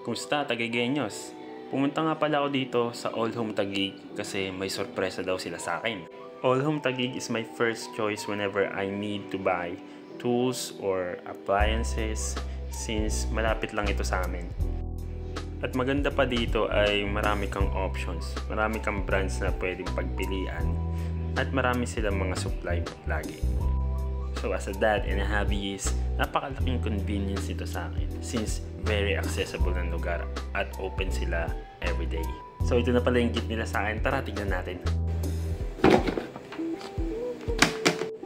Kumusta, Tagigenyos? Pumunta nga pala ako dito sa All Home Taguig kasi may sorpresa daw sila sa akin. All Home Taguig is my first choice whenever I need to buy tools or appliances since malapit lang ito sa amin. At maganda pa dito ay marami kang options, marami kang brands na pwedeng pagpilian at marami silang mga supply lagi. So as a dad and a hobbyist, napakalaking convenience ito sa akin since very accessible ng lugar at open sila everyday. So ito na pala yung gift nila sa akin. Tara, tignan natin.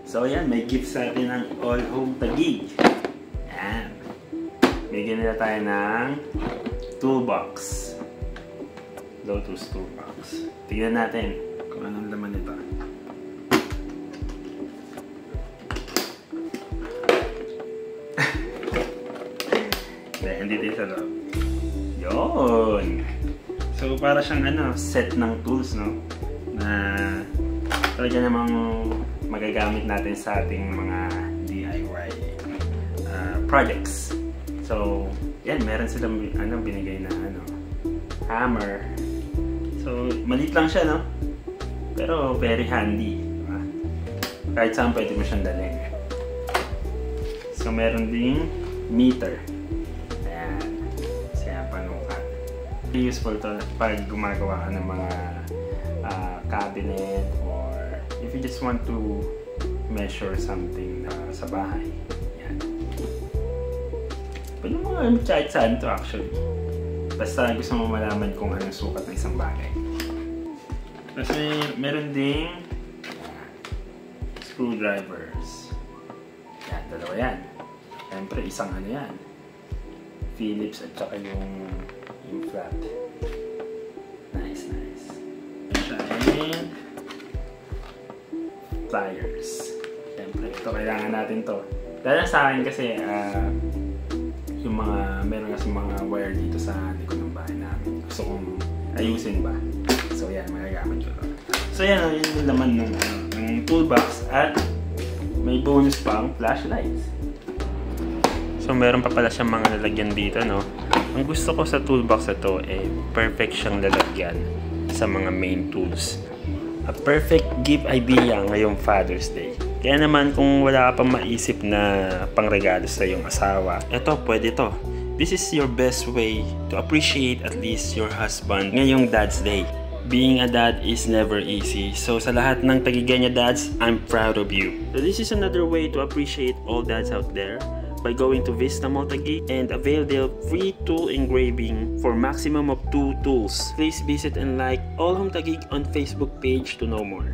So yan, may gift sa atin ng All Home Taguig. Yan. Bigyan nila tayo ng toolbox. Lotus toolbox. Tignan natin kung anong laman nito. Andito yung sa loob. Yun! So, para siyang set ng tools, no? Na talaga namang magagamit natin sa ating mga DIY projects. So, yan, meron silang binigay na hammer. So, maliit lang siya, no? Pero very handy. Diba? Kahit saan pwede mo siyang dalhin. So, meron ding meter. Useful to pag gumagawa ka ng mga cabinet or if you just want to measure something sa bahay. Yan. Pwede mo kahit saan to actually. Basta gusto mo malaman kung anong sukat ng isang bagay. Kasi meron ding screwdrivers. Yan, dalawa yan. Siyempre isang yan. Phillips at saka yung flat. Nice. And pliers. Siyempre, ito kailangan natin to. Dahil sa akin kasi yung meron kasi mga wire dito sa likod ng bahay namin. Gusto kong ayusin ba. So yan, magagamit ko to. So yan, yun yung laman ng toolbox at may bonus pang flashlights. So meron pa pala siyang mga lalagyan dito, no? Ang gusto ko sa toolbox na to perfect siyang lalagyan sa mga main tools. A perfect gift idea ngayong Father's Day. Kaya naman kung wala ka pang maisip na pangregalo sa iyong asawa, eto, pwede to. This is your best way to appreciate at least your husband ngayong Dad's Day. Being a dad is never easy. So sa lahat ng Tagigenya dads, I'm proud of you. So this is another way to appreciate all dads out there by going to Vista Mall Taguig and avail their free tool engraving for maximum of 2 tools. Please visit and like All Home Taguig on Facebook page to know more.